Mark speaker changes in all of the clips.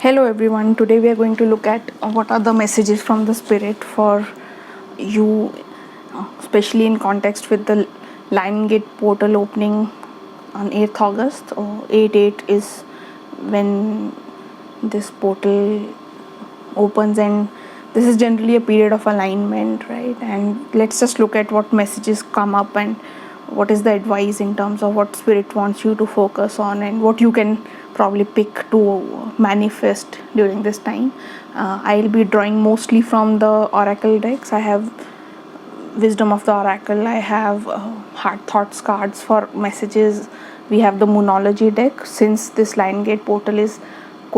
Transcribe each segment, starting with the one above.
Speaker 1: Hello everyone. Today we are going to look at what are the messages from the spirit for you, especially in context with the Lion Gate portal opening on 8th August. 8/8 is when this portal opens, and this is generally a period of alignment, right? And let's just look at what messages come up and what is the advice in terms of what spirit wants you to focus on and what you can probably pick to manifest during this time. I'll be drawing mostly from the oracle decks. I have wisdom of the oracle, I have heart thoughts cards for messages, we have the moonology deck. Since this Lion Gate portal is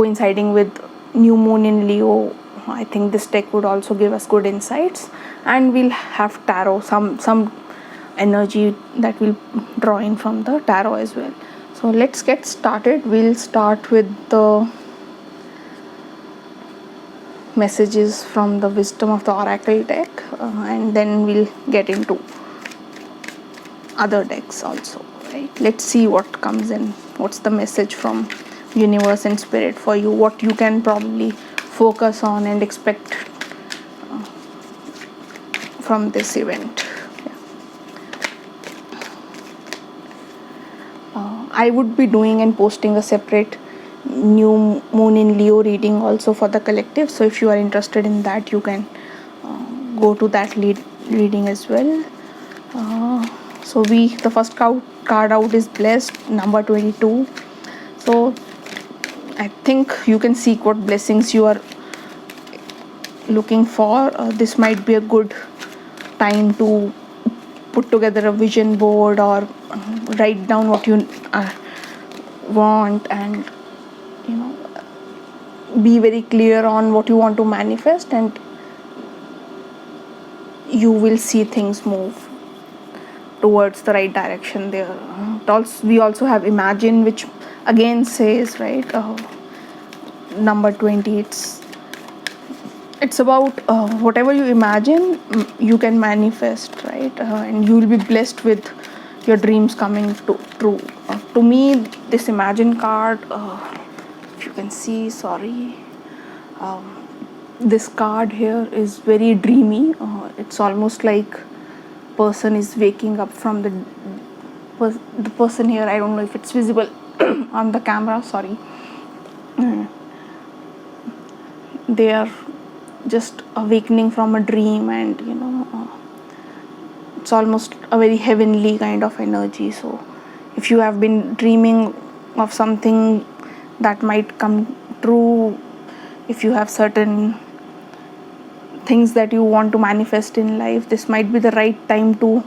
Speaker 1: coinciding with new moon in Leo, I think this deck would also give us good insights. And we'll have tarot, some energy that we'll draw in from the tarot as well. So let's get started. We'll start with the messages from the wisdom of the oracle deck, and then we'll get into other decks also, right? Let's see what comes in. What's the message from universe and spirit for you, what you can probably focus on and expect from this event. I would be doing and posting a separate new moon in Leo reading also for the collective, so if you are interested in that, you can go to that reading as well. So the first card out is blessed, number 22. So I think you can seek what blessings you are looking for. This might be a good time to put together a vision board or write down what you want, and be very clear on what you want to manifest, and you will see things move towards the right direction there. We also have imagine, which again says, right, number 20, it's about whatever you imagine, you can manifest, right? And you will be blessed with your dreams coming true. To me, this imagine card, if you can see, sorry, this card here is very dreamy. It's almost like person is waking up from the person here. I don't know if it's visible on the camera, sorry. They are just awakening from a dream, and it's almost a very heavenly kind of energy. So if you have been dreaming of something that might come true, if you have certain things that you want to manifest in life, this might be the right time to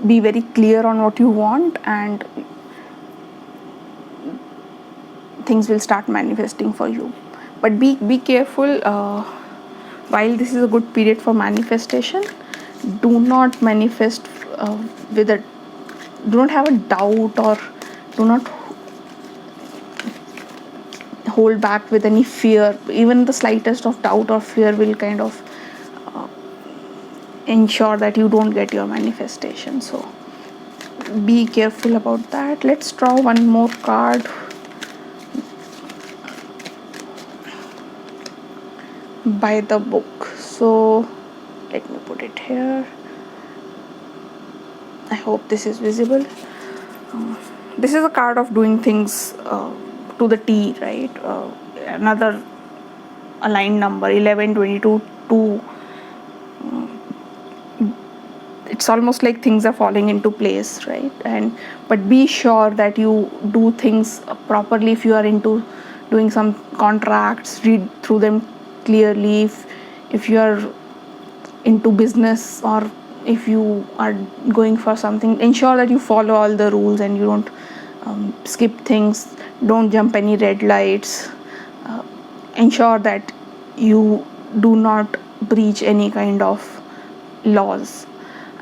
Speaker 1: be very clear on what you want, and things will start manifesting for you. But be careful. While this is a good period for manifestation, do not manifest do not have a doubt, or do not hold back with any fear. Even the slightest of doubt or fear will kind of ensure that you don't get your manifestation. So be careful about that. Let's draw one more card. By the book. So let me put it here. I hope this is visible. This is a card of doing things to the T, right? Another aligned number, 11, 22, 2. It's almost like things are falling into place, right? But be sure that you do things properly. If you are into doing some contracts, read through them clearly. If you are into business, or if you are going for something, ensure that you follow all the rules and you don't skip things, don't jump any red lights. Ensure that you do not breach any kind of laws.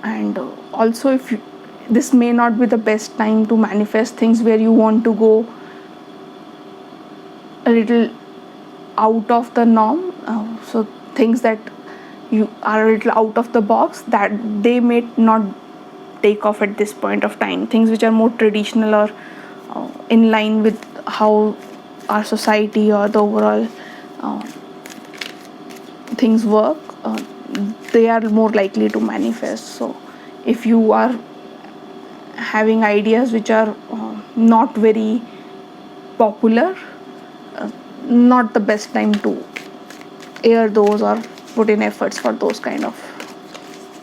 Speaker 1: And also, this may not be the best time to manifest things where you want to go a little out of the norm. So things that you are a little out of the box, that they may not take off at this point of time. Things which are more traditional or in line with how our society or the overall things work, they are more likely to manifest. So if you are having ideas which are not very popular, not the best time to air those or put in efforts for those kind of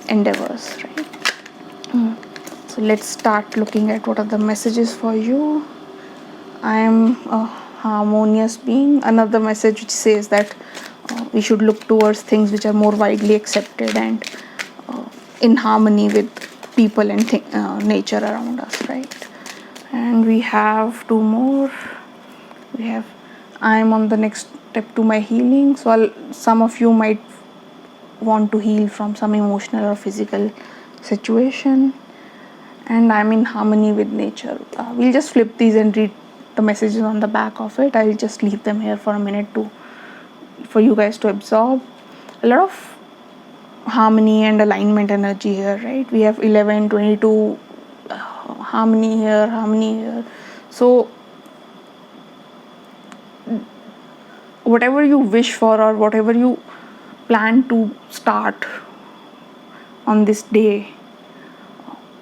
Speaker 1: endeavors, right? So let's start looking at what are the messages for you. I am a harmonious being. Another message which says that we should look towards things which are more widely accepted and in harmony with people and nature around us, right? And we have two more. We have I am on the next step to my healing. So some of you might want to heal from some emotional or physical situation. And I'm in harmony with nature. We'll just flip these and read the messages on the back of it. I'll just leave them here for a minute for you guys to absorb. A lot of harmony and alignment energy here, right? We have 11, 22, harmony here. So whatever you wish for or whatever you plan to start on this day,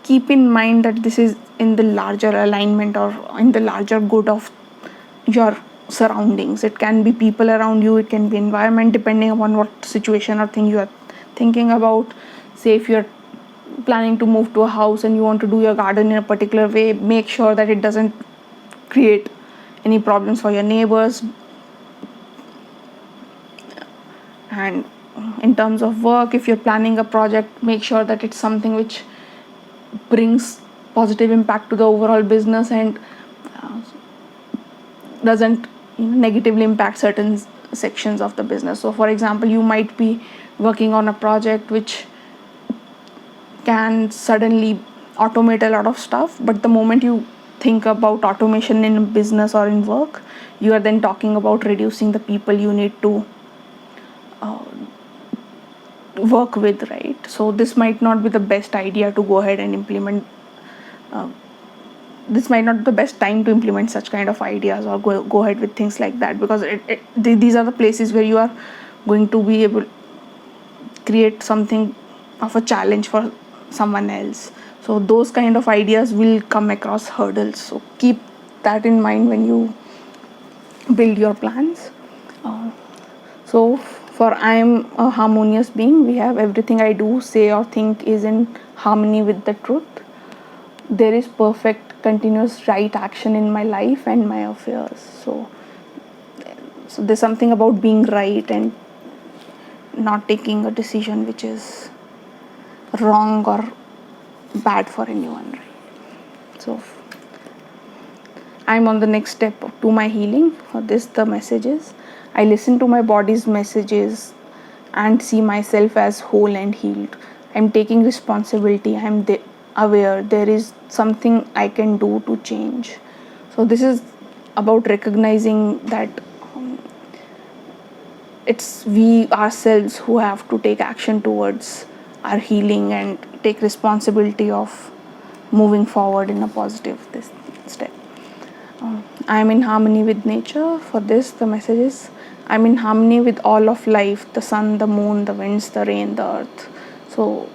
Speaker 1: keep in mind that this is in the larger alignment or in the larger good of your surroundings. It can be people around you, it can be environment, depending upon what situation or thing you are thinking about. Say if you're planning to move to a house and you want to do your garden in a particular way, make sure that it doesn't create any problems for your neighbors. And in terms of work, if you're planning a project, make sure that it's something which brings positive impact to the overall business and doesn't negatively impact certain sections of the business. So for example, you might be working on a project which can suddenly automate a lot of stuff, but the moment you think about automation in business or in work, you are then talking about reducing the people you need to work with, right? So this might not be the best idea to go ahead and implement. This might not be the best time to implement such kind of ideas or go ahead with things like that, because these are the places where you are going to be able to create something of a challenge for someone else. So those kind of ideas will come across hurdles. So keep that in mind when you build your plans. So for I am a harmonious being, we have everything I do, say or think is in harmony with the truth. There is perfect continuous right action in my life and my affairs. So there's something about being right and not taking a decision which is wrong or bad for anyone, right? So I'm on the next step to my healing. For this, the messages: I listen to my body's messages and see myself as whole and healed. I'm taking responsibility. I'm aware there is something I can do to change. So this is about recognizing that it's we ourselves who have to take action towards our healing and take responsibility of moving forward in a positive step. I am in harmony with nature. For this, the message is: I'm in harmony with all of life, the sun, the moon, the winds, the rain, the earth. So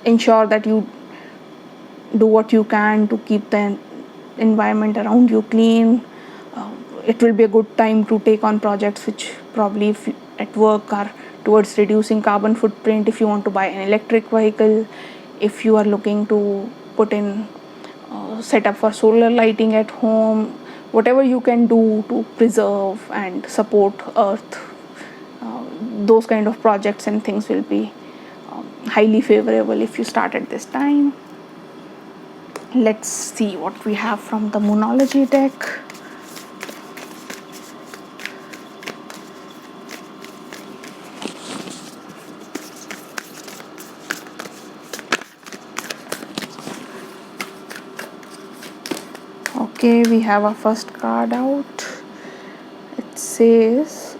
Speaker 1: ensure that you do what you can to keep the environment around you clean. It will be a good time to take on projects which probably if at work are towards reducing carbon footprint. If you want to buy an electric vehicle, if you are looking to put in set up for solar lighting at home, whatever you can do to preserve and support earth, those kind of projects and things will be highly favorable if you start at this time. Let's see what we have from the Moonology deck. Okay, we have our first card out. It says,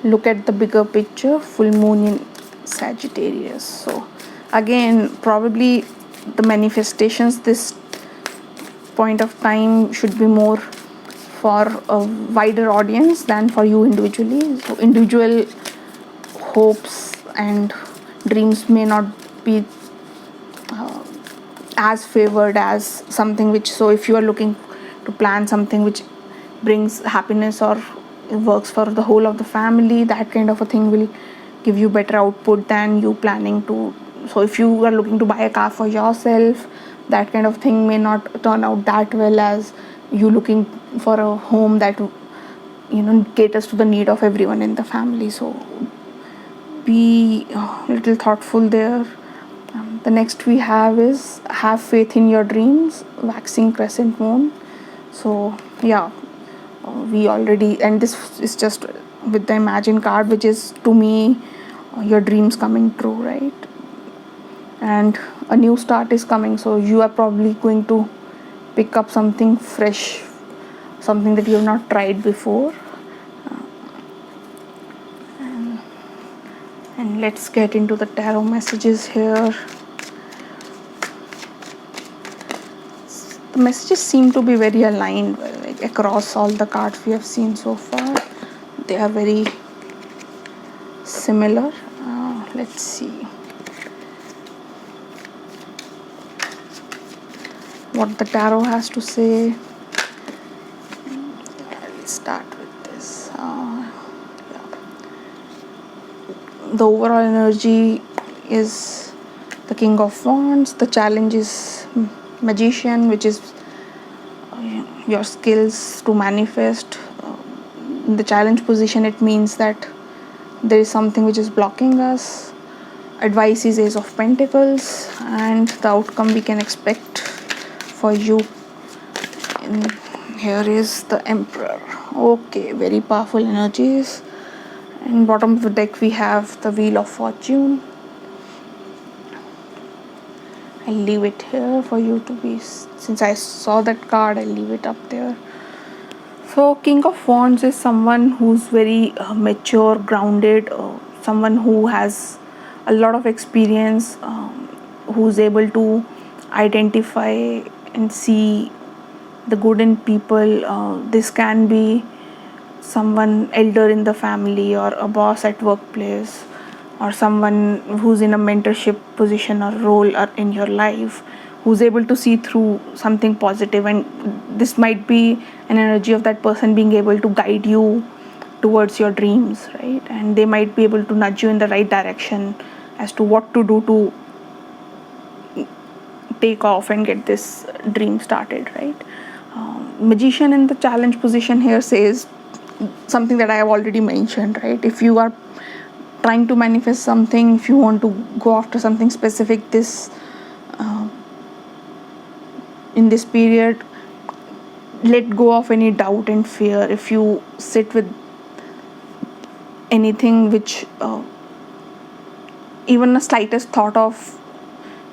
Speaker 1: look at the bigger picture, full moon in Sagittarius. So again, probably the manifestations this point of time should be more for a wider audience than for you individually. So individual hopes and dreams may not be as favored as something which, so if you are looking to plan something which brings happiness or works for the whole of the family, that kind of a thing will give you better output than you planning to. So if you are looking to buy a car for yourself, that kind of thing may not turn out that well as you looking for a home that caters to the need of everyone in the family. So be a little thoughtful there. The next we have is have faith in your dreams, waxing crescent moon. So yeah, we already, and this is just with the imagine card, which is to me your dreams coming true, right? And a new start is coming, so you are probably going to pick up something fresh, something that you have not tried before. And let's get into the tarot messages here. The messages seem to be very aligned, like across all the cards we have seen so far. They are very similar. Let's see what the tarot has to say. Let's start with this. The overall energy is the King of Wands. The challenge is Magician, which is your skills to manifest. In the challenge position, it means that there is something which is blocking us. Advice is Ace of Pentacles, and the outcome we can expect for you. And here is the Emperor. Okay, very powerful energies. And bottom of the deck we have the Wheel of Fortune. I'll leave it here for you to be, since I saw that card, I'll leave it up there. So King of Wands is someone who's very mature, grounded, someone who has a lot of experience, who's able to identify and see the good in people. This can be someone elder in the family, or a boss at workplace, or someone who's in a mentorship position or role or in your life, who's able to see through something positive. And this might be an energy of that person being able to guide you towards your dreams, right? And they might be able to nudge you in the right direction as to what to do to take off and get this dream started, right? Magician in the challenge position here says something that I have already mentioned, right? If you are trying to manifest something, if you want to go after something specific, this in this period, let go of any doubt and fear. If you sit with anything which even a slightest thought of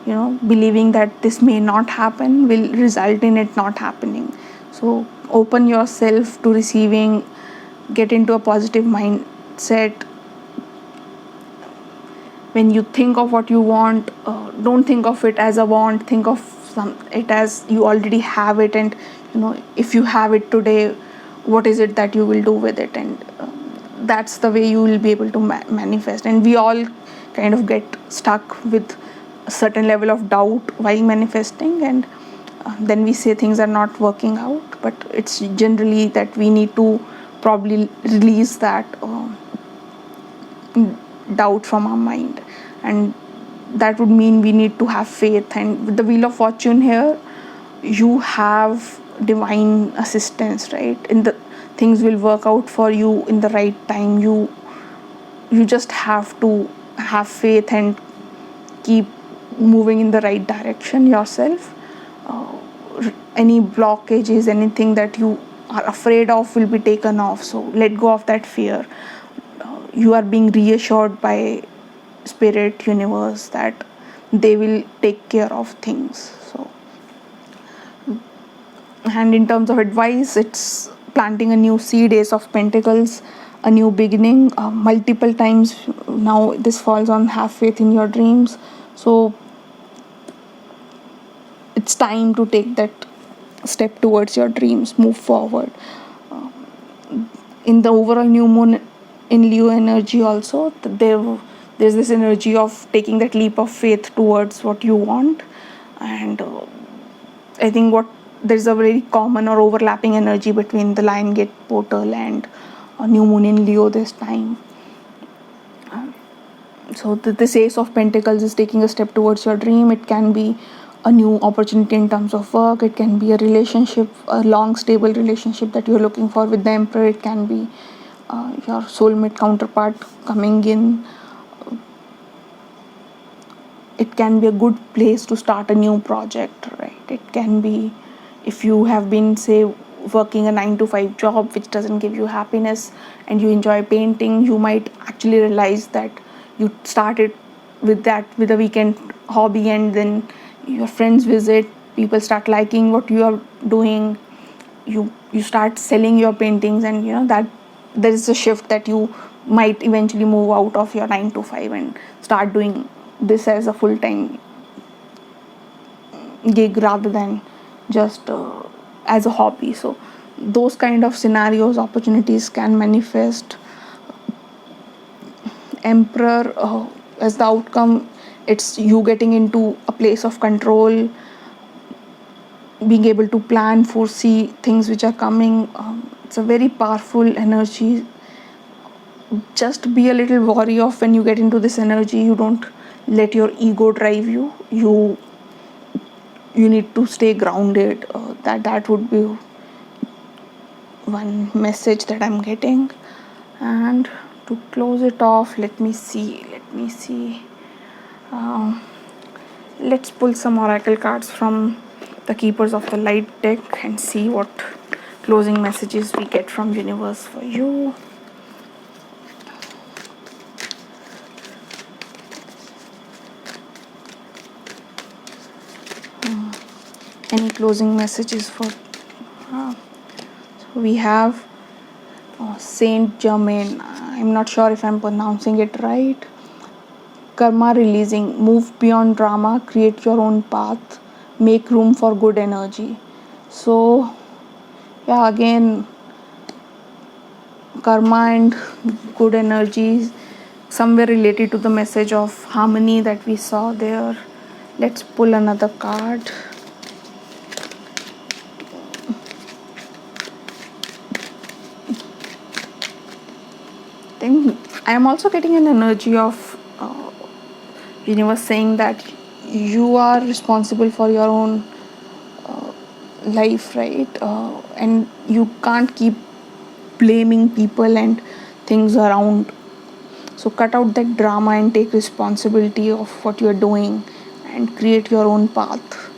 Speaker 1: believing that this may not happen will result in it not happening. So open yourself to receiving, get into a positive mindset. When you think of what you want, don't think of it as a want, think of it as you already have it. And if you have it today, what is it that you will do with it? And that's the way you will be able to manifest. And we all kind of get stuck with a certain level of doubt while manifesting, and then we say things are not working out. But it's generally that we need to probably release that doubt from our mind, and that would mean we need to have faith. And with the Wheel of Fortune here, you have divine assistance, right? In the things will work out for you in the right time. You just have to have faith and keep moving in the right direction yourself. Any blockages, anything that you are afraid of will be taken off. So let go of that fear. You are being reassured by spirit, universe, that they will take care of things. So, and in terms of advice, it's planting a new seed, Ace of Pentacles, a new beginning. Multiple times now this falls on have faith in your dreams. So it's time to take that step towards your dreams, move forward. In the overall new moon in Leo energy also, there's this energy of taking that leap of faith towards what you want. And I think what there's a very common or overlapping energy between the Lion Gate portal and new moon in Leo this time. So this Ace of Pentacles is taking a step towards your dream. It can be a new opportunity in terms of work. It can be a relationship, a long stable relationship that you're looking for with the Emperor. It can be your soulmate counterpart coming in. It can be a good place to start a new project, right? It can be, if you have been, say, working a 9 to 5 job which doesn't give you happiness and you enjoy painting, you might actually realize that you started with a weekend hobby, and then your friends visit, people start liking what you are doing, you start selling your paintings, and that there is a shift that you might eventually move out of your 9 to 5 and start doing this as a full-time gig rather than just as a hobby. So those kind of scenarios, opportunities can manifest. Emperor, as the outcome, it's you getting into a place of control, being able to plan, foresee things which are coming. It's a very powerful energy. Just be a little wary of when you get into this energy. You don't let your ego drive you. You need to stay grounded. That would be one message that I'm getting. And to close it off, let me see. Let's pull some oracle cards from the Keepers of the Light deck and see what closing messages we get from universe for you. Any closing messages for so we have Saint Germain. I'm not sure if I'm pronouncing it right. Karma releasing. Move beyond drama, create your own path, make room for good energy. So yeah, again, karma and good energies, somewhere related to the message of harmony that we saw there. Let's pull another card. Then I am also getting an energy of universe saying that you are responsible for your own life, right? And you can't keep blaming people and things around. So cut out that drama and take responsibility of what you're doing and create your own path.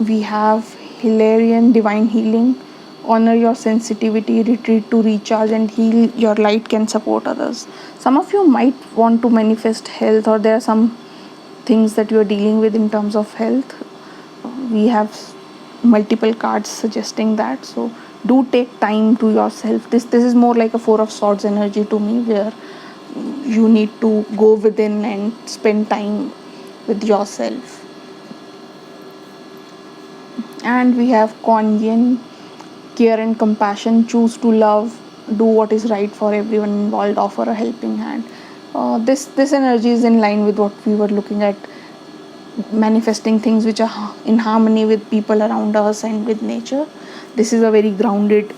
Speaker 1: We have Hilarion, divine healing. Honor your sensitivity, retreat to recharge and heal. Your light can support others. Some of you might want to manifest health, or there are some things that you are dealing with in terms of health. We have multiple cards suggesting that. So do take time to yourself. This is more like a Four of Swords energy to me, where you need to go within and spend time with yourself. And we have Kuan Yin, care and compassion. Choose to love, do what is right for everyone involved, offer a helping hand. This energy is in line with what we were looking at, manifesting things which are in harmony with people around us and with nature. This is a very grounded,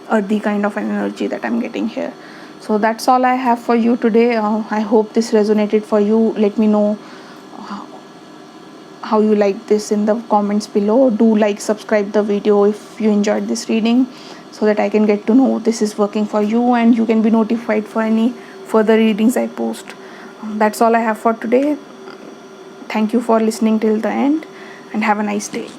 Speaker 1: earthy kind of an energy that I'm getting here. So that's all I have for you today. I hope this resonated for you. Let me know how you like this in the comments below. Do like, subscribe the video if you enjoyed this reading, so that I can get to know this is working for you and you can be notified for any further readings I post. That's all I have for today. Thank you for listening till the end and have a nice day.